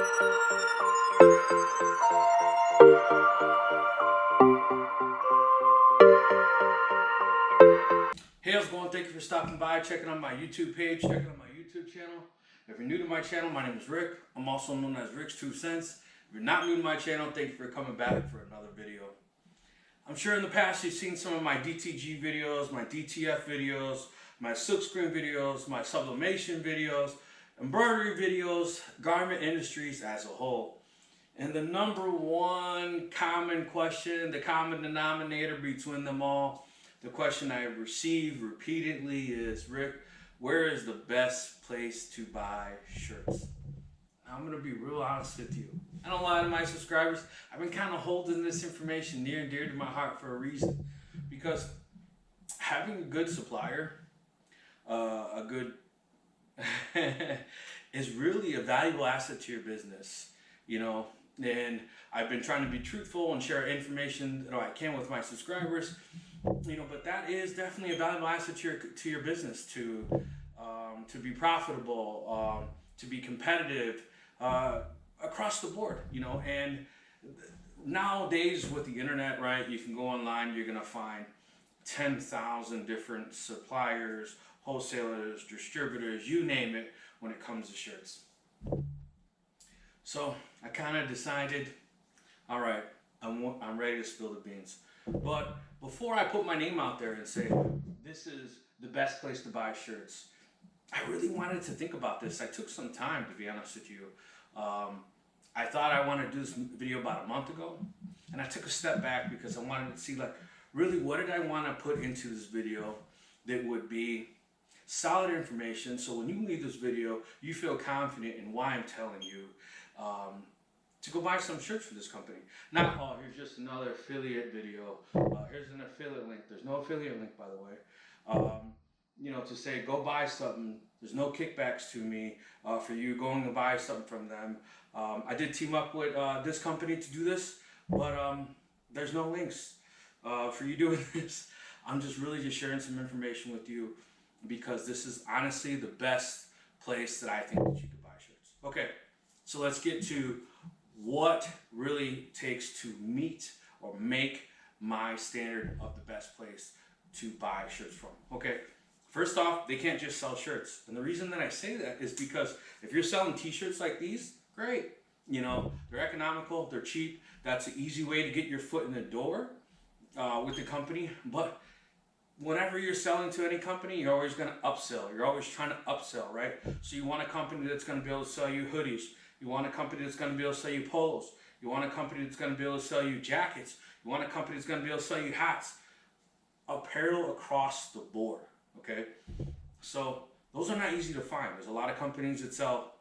Hey, how's it going? Thank you for stopping by, checking out my YouTube page, checking out my YouTube channel. If you're new to my channel, my name is Rick. I'm also known as Rick's 2 Cents. If you're not new to my channel, thank you for coming back for another video. I'm sure in the past you've seen some of my DTG videos, my DTF videos, my silkscreen videos, my sublimation videos, embroidery videos, garment industries as a whole. And the number one common question, the common denominator between them all, the question I receive repeatedly is, Rick, where is the best place to buy shirts? Now, I'm going to be real honest with you. I don't lie to my subscribers. I've been kind of holding this information near and dear to my heart for a reason. Because having a good supplier, is really a valuable asset to your business, you know. And I've been trying to be truthful and share information that I can with my subscribers, you know. But that is definitely a valuable asset to your business, to be profitable, to be competitive across the board, you know. And nowadays with the internet, right, you can go online, you're gonna find 10,000 different suppliers, wholesalers, distributors, you name it, when it comes to shirts. So I kind of decided, all right, I'm ready to spill the beans. But before I put my name out there and say, this is the best place to buy shirts, I really wanted to think about this. I took some time, to be honest with you. I thought I wanted to do this video about a month ago, and I took a step back because I wanted to see, like, really what did I want to put into this video that would be solid information, so when you leave this video, you feel confident in why I'm telling you to go buy some shirts for this company. Not, oh, here's just another affiliate video. Here's an affiliate link. There's no affiliate link, by the way. You know, to say go buy something. There's no kickbacks to me for you going to buy something from them. I did team up with this company to do this, but there's no links for you doing this. I'm just really just sharing some information with you because this is honestly the best place that I think that you could buy shirts. Okay, so let's get to what really takes to meet or make my standard of the best place to buy shirts from. Okay, first off, they can't just sell shirts. And the reason that I say that is because if you're selling t-shirts like these, great. You know, they're economical, they're cheap. That's an easy way to get your foot in the door with the company. But whenever you're selling to any company, you're always going to upsell. You're always trying to upsell, right? So you want a company that's going to be able to sell you hoodies. You want a company that's going to be able to sell you polos. You want a company that's going to be able to sell you jackets. You want a company that's going to be able to sell you hats. Apparel across the board, okay? So those are not easy to find. There's a lot of companies that sell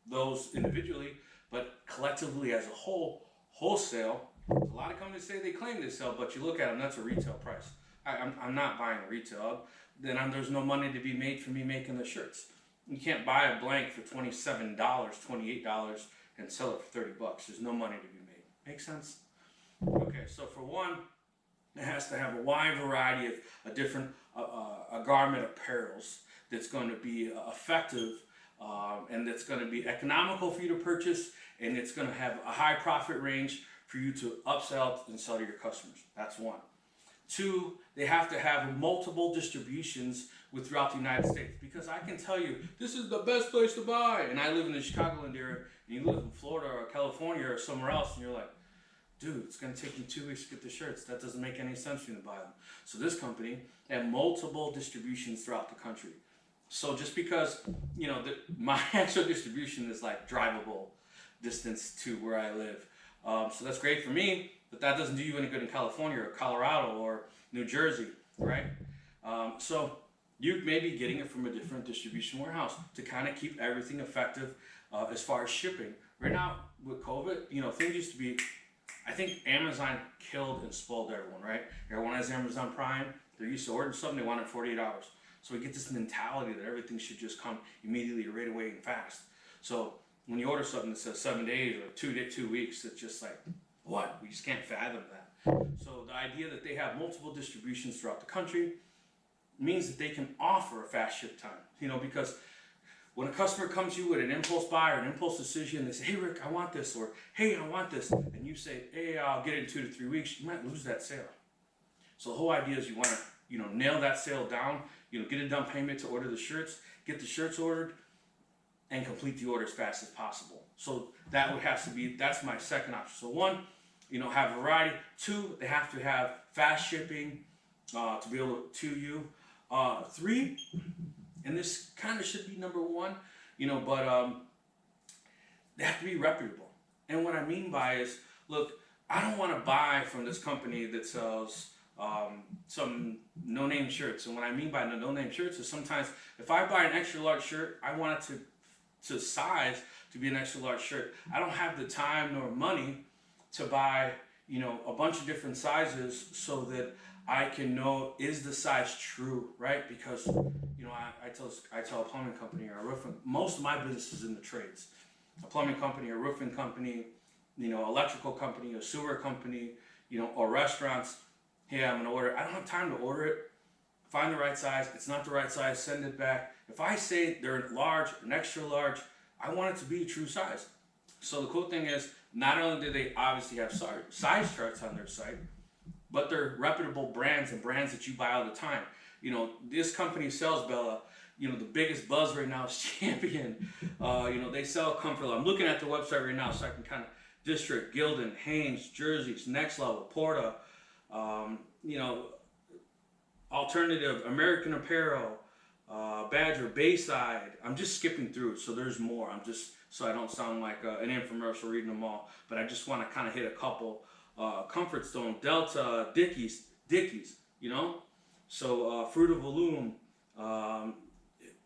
those individually, but collectively as a whole, wholesale, a lot of companies say they claim they sell, but you look at them, that's a retail price. I'm not buying a retail. Then there's no money to be made for me making the shirts. You can't buy a blank for $27, $28 and sell it for $30. There's no money to be made. Make sense? Okay, so for one, it has to have a wide variety of different garment apparels that's going to be effective and that's going to be economical for you to purchase, and it's going to have a high profit range for you to upsell and sell to your customers. That's one. Two, they have to have multiple distributions throughout the United States, because I can tell you this is the best place to buy, and I live in the Chicagoland area, and you live in Florida or California or somewhere else, and you're like, dude, it's going to take you 2 weeks to get the shirts. That doesn't make any sense for you to buy them. So this company had multiple distributions throughout the country. So just because, you know, my actual distribution is like drivable distance to where I live, so that's great for me, but that doesn't do you any good in California or Colorado or New Jersey, right? So you may be getting it from a different distribution warehouse to kind of keep everything effective as far as shipping. Right now with COVID, you know, things used to be, I think Amazon killed and spoiled everyone, right? Everyone has Amazon Prime. They're used to ordering something, they want it in 48 hours. So we get this mentality that everything should just come immediately, right away, and fast. So when you order something that says 7 days or 2 weeks, it's just like, what? We just can't fathom that. So the idea that they have multiple distributions throughout the country means that they can offer a fast ship time, you know, because when a customer comes to you with an impulse buy or an impulse decision, they say, hey Rick, I want this, or hey, I want this, and you say, hey, I'll get it in 2 to 3 weeks, you might lose that sale. So the whole idea is you want to, nail that sale down, get a down payment to order the shirts, get the shirts ordered, and complete the order as fast as possible. So that would have to be, that's my second option. So one, have variety. Two, they have to have fast shipping to be able to you. Three, and this kind of should be number one, but they have to be reputable. And what I mean by is, look, I don't want to buy from this company that sells some no-name shirts. And what I mean by the no-name shirts is sometimes if I buy an extra large shirt, I want it to size to be an extra large shirt. I don't have the time nor money to buy, a bunch of different sizes so that I can know, is the size true, right? Because, I tell a plumbing company or a roofing, most of my business is in the trades. A plumbing company, a roofing company, electrical company, a sewer company, or restaurants. Hey, I'm gonna order. I don't have time to order it. Find the right size. It's not the right size. Send it back. If I say they're large, an extra large, I want it to be a true size. So the cool thing is, not only do they obviously have size charts on their site, but they're reputable brands and brands that you buy all the time. This company sells Bella. The biggest buzz right now is Champion. They sell Comfort Level. I'm looking at the website right now so I can kind of District, Gildan, Hanes, Jerseys, Next Level, Porta, Alternative, American Apparel, Badger, Bayside. I'm just skipping through, so there's more. So I don't sound like an infomercial reading them all, but I just want to kind of hit a couple. Comfort Stone, Delta, Dickies, So Fruit of the Loom.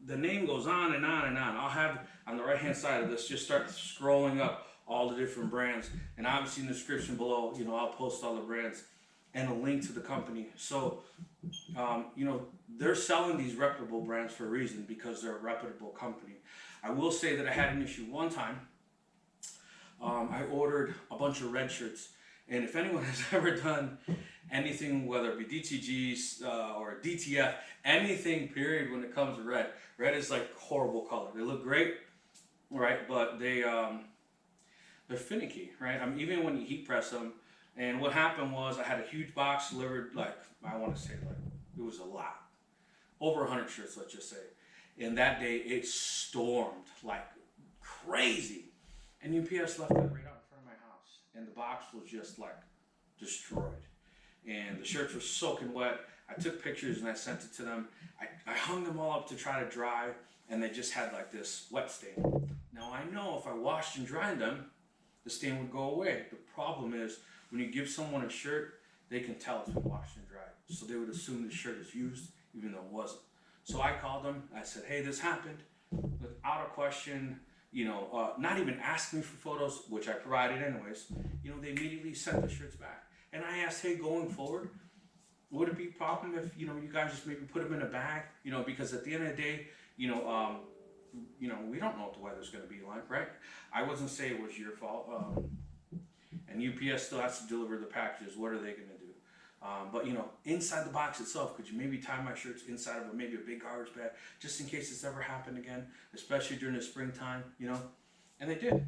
The name goes on and on and on. I'll have on the right hand side of this, just start scrolling up all the different brands, and obviously in the description below, I'll post all the brands and a link to the company. So, they're selling these reputable brands for a reason, because they're a reputable company. I will say that I had an issue one time. I ordered a bunch of red shirts, and if anyone has ever done anything, whether it be DTGs or DTF, anything period when it comes to red is like horrible color. They look great, right? But they're finicky, right? Even when you heat press them. And what happened was I had a huge box delivered, I want to say it was a lot. Over 100 shirts, let's just say. And that day it stormed like crazy. And UPS left that right out in front of my house. And the box was just destroyed. And the shirts were soaking wet. I took pictures and I sent it to them. I hung them all up to try to dry, and they just had this wet stain. Now I know if I washed and dried them, the stain would go away. The problem is, when you give someone a shirt, they can tell it's been washed and dried. So they would assume the shirt is used, even though it wasn't. So I called them. I said, hey, this happened. Without a question, not even asking me for photos, which I provided anyways, they immediately sent the shirts back. And I asked, hey, going forward, would it be a problem if, you guys just maybe put them in a bag? Because at the end of the day, we don't know what the weather's going to be like, right? I wasn't saying it was your fault. And UPS still has to deliver the packages. What are they going to do? But inside the box itself, could you maybe tie my shirts inside of maybe a big garbage bag, just in case it's ever happened again, especially during the springtime, And they did,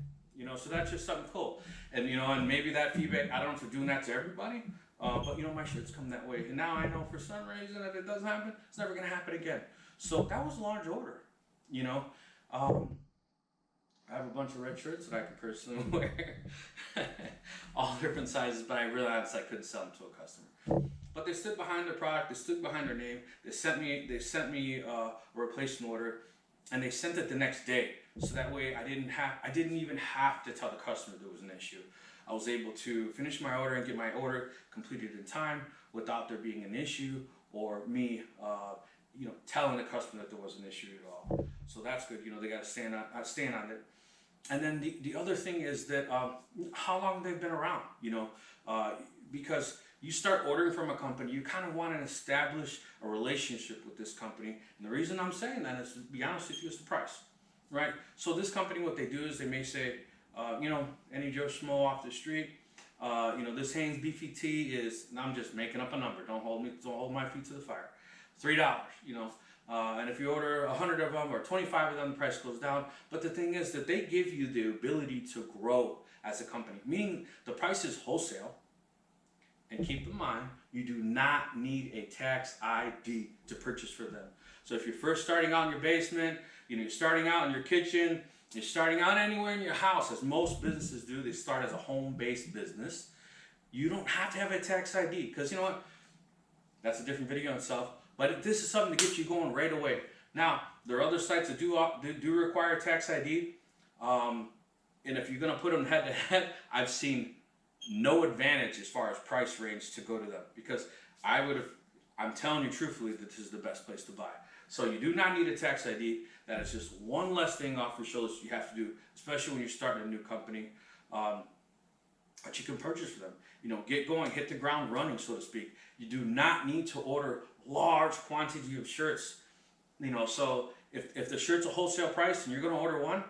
so that's just something cool. And, and maybe that feedback, I don't know if they're doing that to everybody, but, my shirts come that way. And now I know for some reason if it doesn't happen, it's never going to happen again. So that was a large order, I have a bunch of red shirts that I can personally wear, all different sizes, but I realized I couldn't sell them to a customer. But they stood behind their product, they stood behind their name, they sent me a replacement order, and they sent it the next day. So that way I didn't even have to tell the customer there was an issue. I was able to finish my order and get my order completed in time without there being an issue or me telling the customer that there was an issue at all. So that's good. They got to stand on it. And then the other thing is that how long they've been around, because you start ordering from a company, you kind of want to establish a relationship with this company. And the reason I'm saying that is, to be honest with you, is the price, right? So this company, what they do is they may say, any Joe Schmo off the street, this Hanes beefy tee is, and I'm just making up a number, don't hold my feet to the fire, $3, And if you order 100 of them or 25 of them, the price goes down. But the thing is that they give you the ability to grow as a company, meaning the price is wholesale. And keep in mind, you do not need a tax ID to purchase for them. So if you're first starting out in your basement, you're starting out in your kitchen, you're starting out anywhere in your house, as most businesses do, they start as a home-based business. You don't have to have a tax ID, because you know what? That's a different video in itself. But this is something to get you going right away. Now, there are other sites that do require tax ID. And if you're going to put them head to head, I've seen no advantage as far as price range to go to them, because I'm telling you truthfully that this is the best place to buy. So you do not need a tax ID. That is just one less thing off your shoulders you have to do, especially when you're starting a new company. But you can purchase for them. Get going, hit the ground running, so to speak. You do not need to order large quantity of shirts. So if the shirt's a wholesale price and you're going to order one,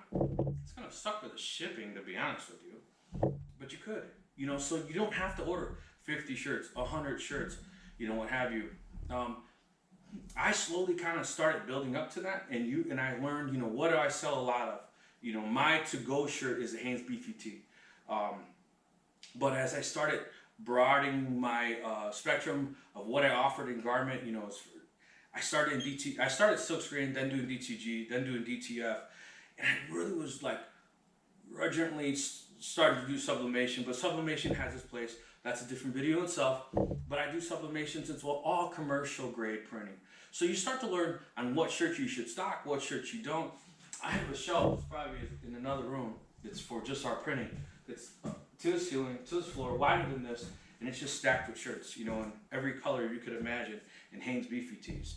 it's going to suck with the shipping, to be honest with you. But you could. So you don't have to order 50 shirts, 100 shirts, what have you. I slowly kind of started building up to that, and I learned, what do I sell a lot of? My to-go shirt is a Hanes Beefy tee. But as I started broadening my spectrum of what I offered in garment, I started in I started silkscreen, then doing DTG, then doing DTF, and I really was like urgently started to do sublimation, but sublimation has its place. That's a different video itself. But I do sublimations as well, all commercial grade printing. So you start to learn on what shirts you should stock, what shirts you don't. I have a shelf, it's probably in another room. It's for just our printing. It's to the ceiling, to the floor, wider than this, and it's just stacked with shirts, in every color you could imagine in Hanes Beefy tees.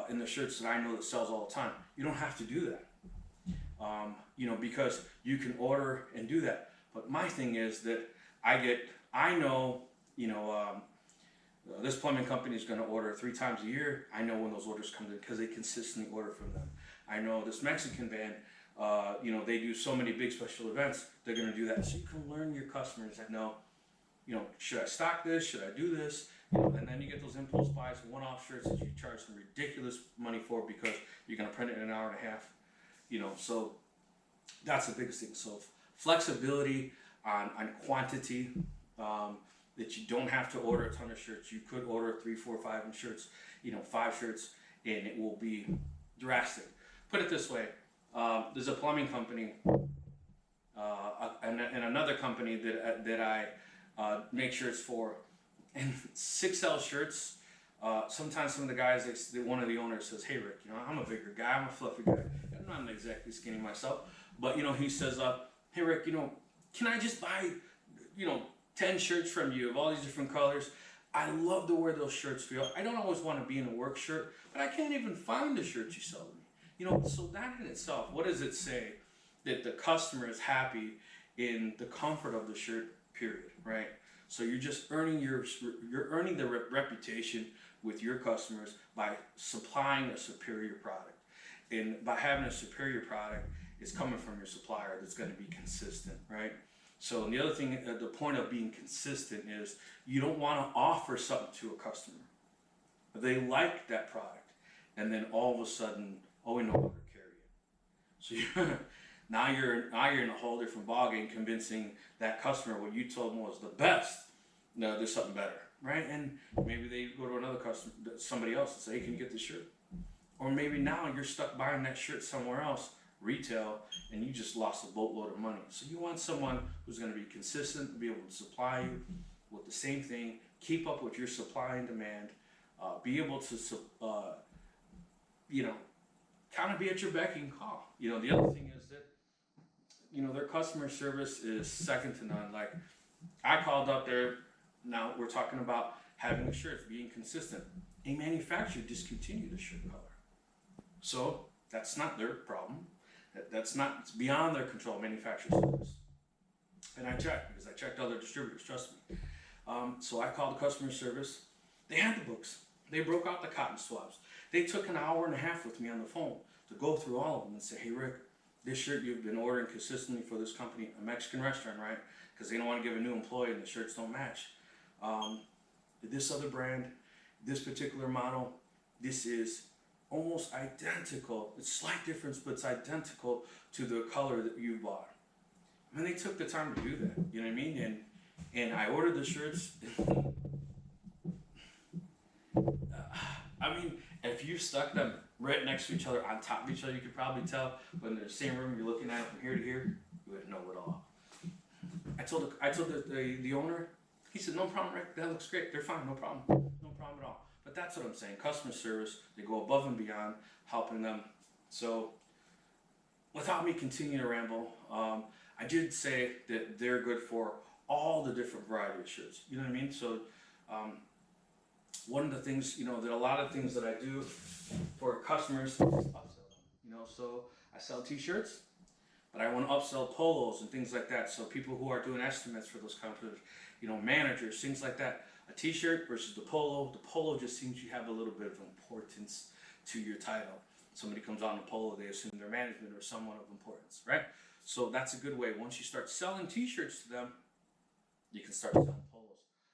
In the shirts that I know that sells all the time. You don't have to do that, because you can order and do that. But my thing is that I know, this plumbing company is going to order 3 times a year. I know when those orders come in because they consistently order from them. I know this Mexican band, they do so many big special events, they're going to do that. So you can learn your customers that know, should I stock this? Should I do this? And then you get those impulse buys, one-off shirts that you charge some ridiculous money for because you're going to print it in an hour and a half. So that's the biggest thing. So flexibility on quantity, that you don't have to order a ton of shirts. You could order 3, 4, 5 shirts, 5 shirts, and it will be drastic. Put it this way, there's a plumbing company and another company that I make shirts for, and 6L shirts. Sometimes some of the guys, one of the owners says, "Hey Rick, I'm a bigger guy, I'm a fluffy guy. I'm not exactly skinny myself, but he says, hey Rick, can I just buy, 10 shirts from you of all these different colors? I love to wear those shirts for you. I don't always want to be in a work shirt, but I can't even find the shirts you sell to me." So that in itself, what does it say? That the customer is happy in the comfort of the shirt, period, right? So you're just earning the reputation with your customers by supplying a superior product. And by having a superior product, it's coming from your supplier that's going to be consistent, right? So the other thing, the point of being consistent is you don't want to offer something to a customer. They like that product, and then all of a sudden, we no longer carry it. So now you're in a whole different ballgame, convincing that customer what you told them was the best. No, there's something better, right? And maybe they go to another customer, somebody else, and say, "Hey, can you get this shirt?" Or maybe now you're stuck buying that shirt somewhere else, retail, and you just lost a boatload of money. So you want someone who's going to be consistent, be able to supply you with the same thing, keep up with your supply and demand, be able to, kind of be at your beck and call. The other thing is that, their customer service is second to none. Like, I called up there, now we're talking about having the shirts, being consistent. A manufacturer discontinued the shirt color. So that's not their problem. It's beyond their control, manufacturer service. And I checked, because I checked other distributors, trust me. So I called the customer service. They had the books. They broke out the cotton swabs. They took an hour and a half with me on the phone to go through all of them and say, "Hey Rick, this shirt you've been ordering consistently for this company, a Mexican restaurant, right? Because they don't want to give a new employee and the shirts don't match. This other brand, this particular model, this is almost identical. It's slight difference, but it's identical to the color that you bought. I mean, they took the time to do that. You know what I mean? And I ordered the shirts. I mean, if you stuck them right next to each other, on top of each other, you could probably tell when they're in the same room. You're looking at it from here to here. You wouldn't know it all. I told the owner. He said, "No problem, Rick. That looks great. They're fine. No problem. No problem at all." But that's what I'm saying. Customer service. They go above and beyond helping them. So, without me continuing to ramble, I did say that they're good for all the different variety of shirts. You know what I mean? So, one of the things, that a lot of things that I do for customers is upsell them. So I sell t-shirts, but I want to upsell polos and things like that. So people who are doing estimates for those companies, managers, things like that. A t-shirt versus the polo just seems you have a little bit of importance to your title. Somebody comes on the polo, they assume they're management or someone of importance, right? So that's a good way. Once you start selling t-shirts to them, you can start selling polos.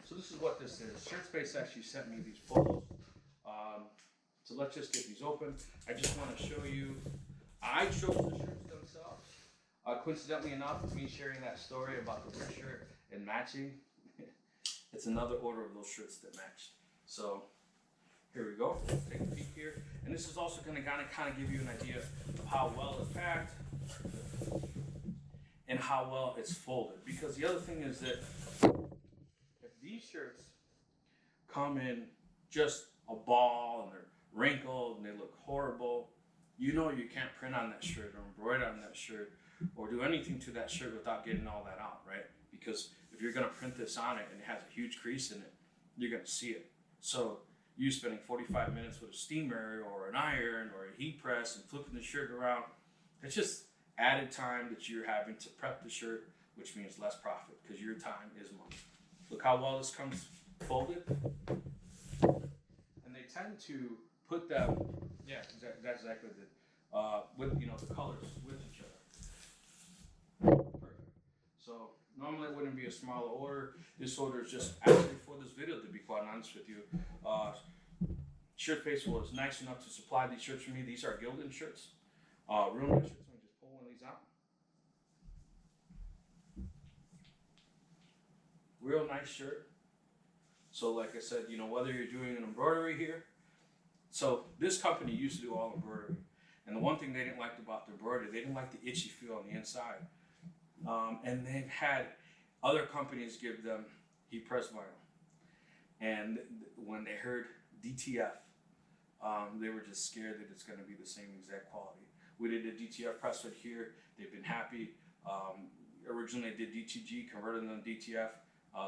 So this is what this is. ShirtSpace actually sent me these polos. So let's just get these open. I just want to show you, I chose the shirts themselves. Coincidentally enough, me sharing that story about the red shirt and matching, it's another order of those shirts that matched. So here we go. Take a peek here. And this is also going to kind of give you an idea of how well it's packed and how well it's folded. Because the other thing is that if these shirts come in just a ball and they're wrinkled and they look horrible, you can't print on that shirt or embroider on that shirt or do anything to that shirt without getting all that out, right? Because if you're going to print this on it and it has a huge crease in it, you're going to see it. So you spending 45 minutes with a steamer or an iron or a heat press and flipping the shirt around, it's just added time that you're having to prep the shirt, which means less profit because your time is money. Look how well this comes folded. And they tend to put them, that's exactly the, with the colors with each other. Perfect. So normally it wouldn't be a smaller order. This order is just actually for this video, to be quite honest with you. ShirtSpace was nice enough to supply these shirts for me. These are Gildan shirts. Real nice shirts. Let me just pull one of these out. Real nice shirt. So like I said, whether you're doing an embroidery here. So this company used to do all embroidery. And the one thing they didn't like about the embroidery, they didn't like the itchy feel on the inside. And they've had other companies give them heat press vinyl. And when they heard DTF, they were just scared that it's going to be the same exact quality. We did a DTF press fit here. They've been happy. Originally I did DTG, converted them to DTF.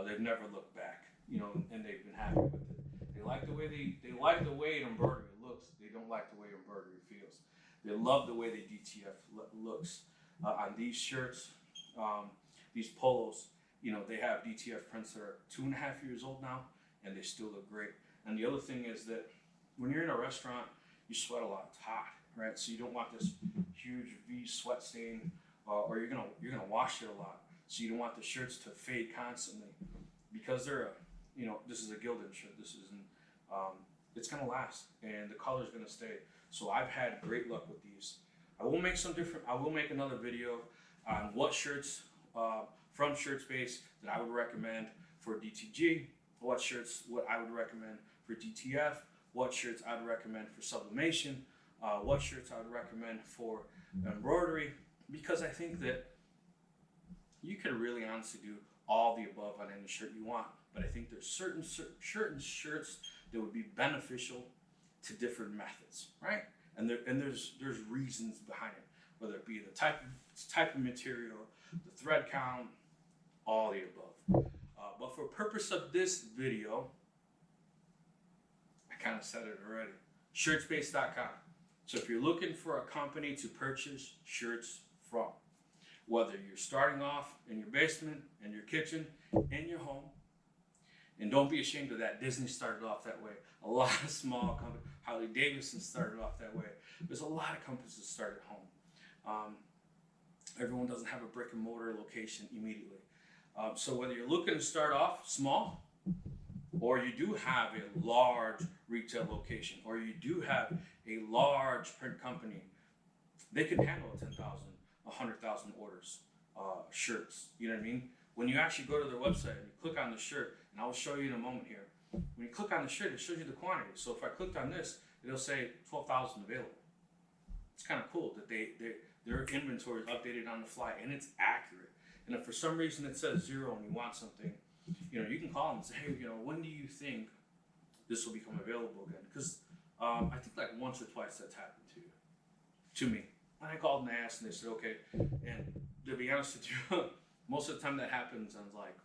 They've never looked back, and they've been happy with it. They like the way they like the way embroidery looks. They don't like the way embroidery feels. They love the way the DTF looks on these shirts, these polos. They have DTF prints that are 2.5 years old now, and they still look great. And the other thing is that when you're in a restaurant, you sweat a lot. It's hot, right? So you don't want this huge V sweat stain, or you're gonna wash it a lot. So you don't want the shirts to fade constantly, because they're this is a Gildan shirt. This isn't. It's gonna last, and the color's gonna stay. So I've had great luck with these. I will make another video on what shirts from ShirtSpace that I would recommend for DTG, what I would recommend for DTF, what shirts I would recommend for sublimation, what shirts I would recommend for embroidery, because I think that you can really honestly do all the above on any shirt you want. But I think there's certain shirts that would be beneficial to different methods, right? And there's reasons behind it, whether it be the type of material, the thread count, all the above. But for purpose of this video, I kind of said it already. ShirtSpace.com. So if you're looking for a company to purchase shirts from, whether you're starting off in your basement, in your kitchen, in your home, and don't be ashamed of that. Disney started off that way. A lot of small companies, Harley Davidson started off that way. There's a lot of companies that start at home. Everyone doesn't have a brick and mortar location immediately. So whether you're looking to start off small or you do have a large retail location, or you do have a large print company, they can handle 10,000, 100,000 orders, shirts. You know what I mean? When you actually go to their website and you click on the shirt, and I will show you in a moment here. When you click on the shirt, it shows you the quantity. So if I clicked on this, it'll say 12,000 available. It's kind of cool that their inventory is updated on the fly and it's accurate. And if for some reason it says 0 and you want something, you know, you can call them and say, hey, you know, when do you think this will become available again? Because I think like once or twice that's happened to me. And I called and I asked and they said, okay. And to be honest with you, most of the time that happens, and like,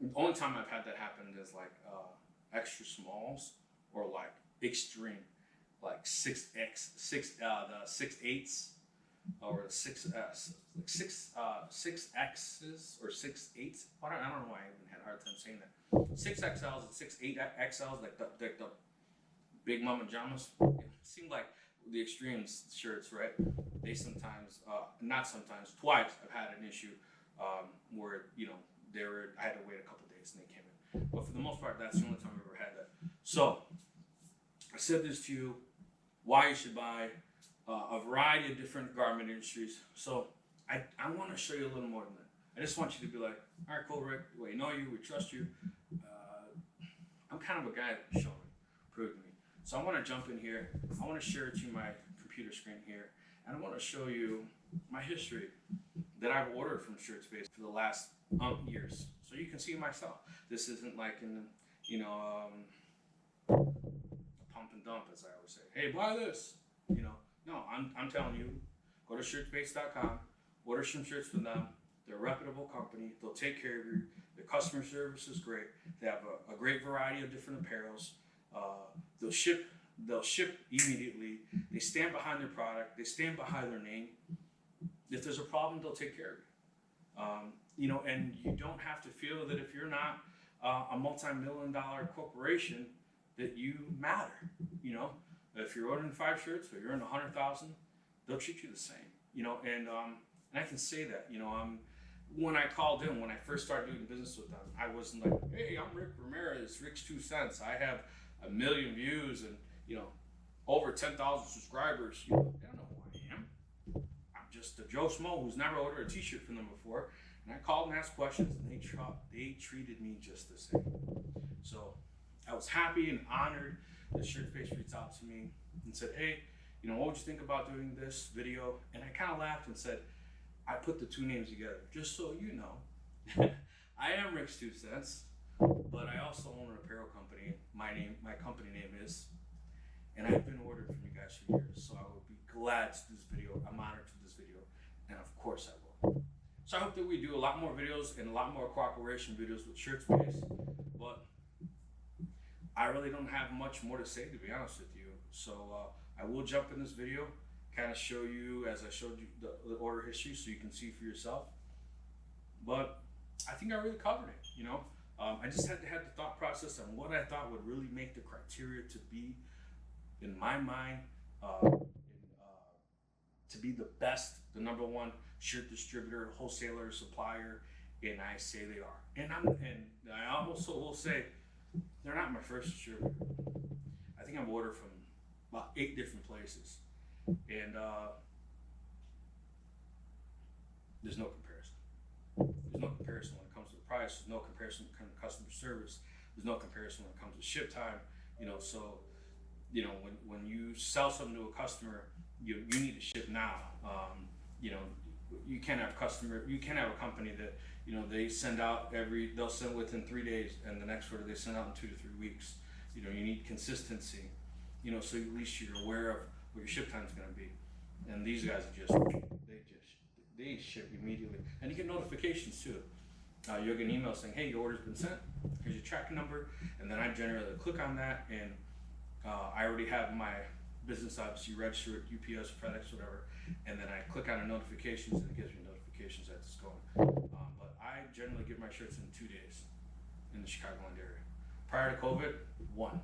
the only time I've had that happen is like extra smalls or like extreme, like 6X's or the 6X's or 6/8. I don't know why I even had a hard time saying that. 6XLs and 6/8XLs, like the big mama jamas. It seemed like the extremes shirts, right? They sometimes, not sometimes, twice I've had an issue where, you know, I had to wait a couple days and they came in. But for the most part, that's the only time I've ever had that. So I said this to you, why you should buy a variety of different garment industries. So I want to show you a little more than that. I just want you to be like, all right, cool, Rick, we know you, we trust you. I'm kind of a guy that show me, prove to me. So I want to jump in here. I want to share it to you my computer screen here. And I want to show you my history that I've ordered from ShirtSpace for the last years. So you can see myself. This isn't like in, you know, a pump and dump, as I always say. Hey, buy this, you know. No, I'm telling you, go to ShirtSpace.com, order some shirts from them. They're a reputable company. They'll take care of you. The customer service is great. They have a great variety of different apparels. They'll ship immediately. They stand behind their product. They stand behind their name. If there's a problem, they'll take care of you. You know, and you don't have to feel that if you're not a multi-million-dollar corporation that you matter. You know, if you're ordering 5 shirts or you're in 100,000, they'll treat you the same. You know, and I can say that. You know, when I called in, when I first started doing business with them, I wasn't like, hey, I'm Rick Ramirez, Rick's 2 cents. I have 1 million views and, you know, over 10,000 subscribers. You know, they don't know who I am. I'm just a Joe Schmo who's never ordered a t-shirt from them before. And I called and asked questions and they treated me just the same. So I was happy and honored that ShirtSpace reached out to me and said, hey, you know, what would you think about doing this video? And I kind of laughed and said, I put the 2 names together, just so you know. I am Rick's 2 cents, but I also own an apparel company. My company name is, and I've been ordered from you guys for years, so I would be glad to do this video. I'm honored to do this video, and of course I will. So I hope that we do a lot more videos and a lot more cooperation videos with ShirtSpace, but I really don't have much more to say, to be honest with you. So I will jump in this video, kind of show you, as I showed you, the order history so you can see for yourself. But I think I really covered it, you know. I just had to have the thought process on what I thought would really make the criteria to be, in my mind, to be the best, the #1 shirt distributor, wholesaler, supplier, and I say they are. And I also will say, they're not my first distributor. I think I've ordered from about 8 different places. And there's no comparison. There's no comparison when it comes to the price. There's no comparison when it comes to customer service. There's no comparison when it comes to ship time. You know, so, you know, when you sell something to a customer, you need to ship now. You know, you can't have a company that, you know, they'll send within 3 days, and the next order they send out in 2 to 3 weeks. You know, you need consistency. You know, so at least you're aware of what your ship time is going to be. And these guys are they ship immediately, and you get notifications too. You'll get an email saying, hey, your order's been sent, here's your tracking number, and then I generally click on that, and I already have my business obviously registered at UPS, FedEx, whatever, and then I click on the notifications, and it gives me notifications that it's going. But I generally get my shirts in 2 days in the Chicagoland area. Prior to COVID, 1.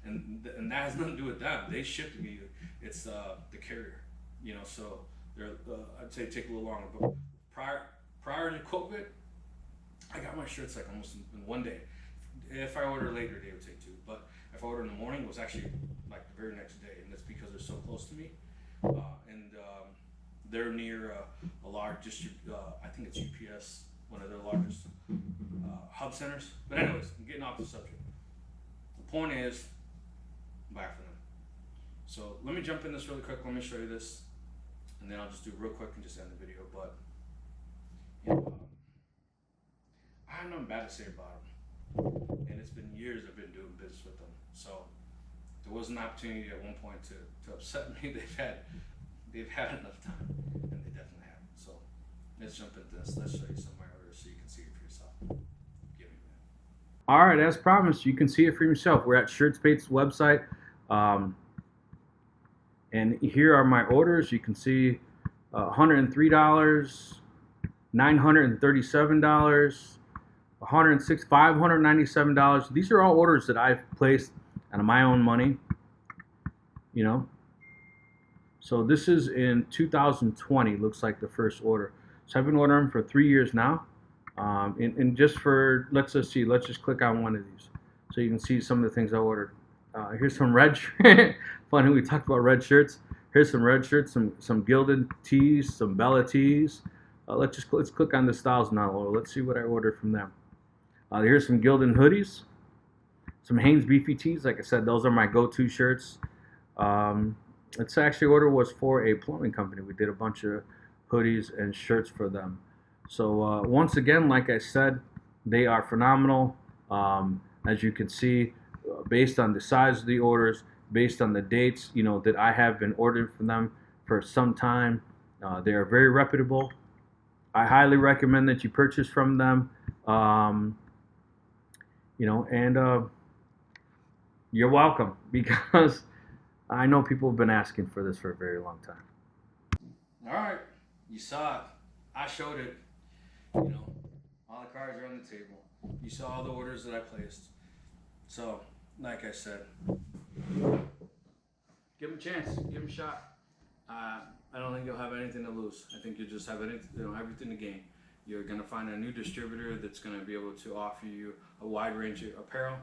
and that has nothing to do with them. They ship to me. It's the carrier, you know, so they're, I'd say take a little longer, but prior to COVID, I got my shirts like almost in 1 day. If I order later, they would take 2. But if I order in the morning, it was actually like the very next day, and that's because they're so close to me. And they're near a large I think it's UPS, one of their largest hub centers. But anyways, I'm getting off the subject. The point is, buy from them. So let me jump in this really quick. Let me show you this, and then I'll just do it real quick and just end the video. But you know, I have nothing bad to say about them, and it's been years I've been doing business with them. So there was an opportunity at one point to upset me. They've had enough time, and they definitely have. So let's jump into this. Let's show you some of my orders so you can see it for yourself. Give me that. All right, as promised, you can see it for yourself. We're at ShirtSpace's website, and here are my orders. You can see $103, $937, $106, $597. These are all orders that I've placed out of my own money, you know. So this is in 2020, looks like the first order. So I've been ordering for 3 years now. And just for, let's just click on one of these so you can see some of the things I ordered. Here's some red shirts. Funny, we talked about red shirts. Here's some red shirts, some gilded tees, some Bella tees. Let's click on the styles now. Let's see what I ordered from them. Here's some gilded hoodies, some Hanes beefy tees. Like I said, those are my go-to shirts. It's actually order was for a plumbing company. We did a bunch of hoodies and shirts for them. So once again, like I said, they are phenomenal. As you can see, based on the size of the orders, based on the dates, you know, that I have been ordering from them for some time, they are very reputable. I highly recommend that you purchase from them. You know, and you're welcome, because I know people have been asking for this for a very long time. All right, you saw it. I showed it. You know, all the cards are on the table. You saw all the orders that I placed. So, like I said, give them a chance. Give them a shot. I don't think you'll have anything to lose. I think you'll just have everything to gain. You're going to find a new distributor that's going to be able to offer you a wide range of apparel,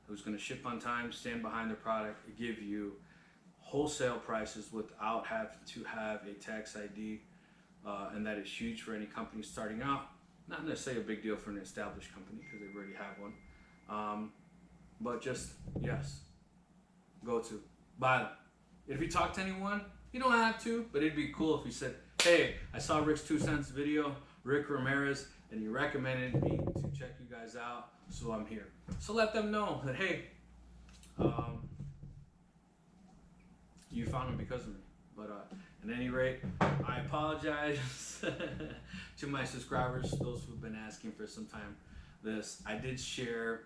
who's going to ship on time, stand behind the product, give you wholesale prices without having to have a tax ID, and that is huge for any company starting out. Not necessarily a big deal for an established company because they already have one, but just, yes, go to, buy them. If you talk to anyone, you don't have to, but it'd be cool if you said, hey, I saw Rick's 2 cents video, Rick Ramirez, and he recommended me to check you guys out, so I'm here. So let them know that, hey, you found him because of me. But at any rate, I apologize to my subscribers, those who've been asking for some time. I did share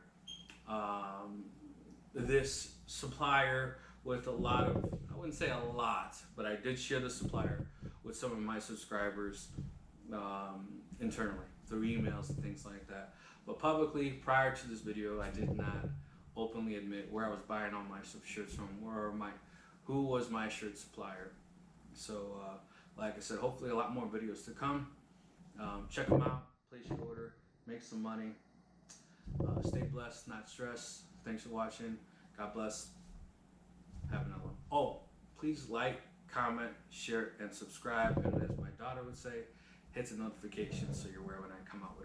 this supplier with a lot of, I wouldn't say a lot, but I did share the supplier with some of my subscribers internally through emails and things like that. But publicly, prior to this video, I did not openly admit where I was buying all my shirts from, who was my shirt supplier. So, like I said, hopefully a lot more videos to come. Check them out, place your order, make some money. Stay blessed, not stressed. Thanks for watching. God bless. Have another one. Oh, please like, comment, share, and subscribe. And as my daughter would say, hit the notification so you're aware when I come out with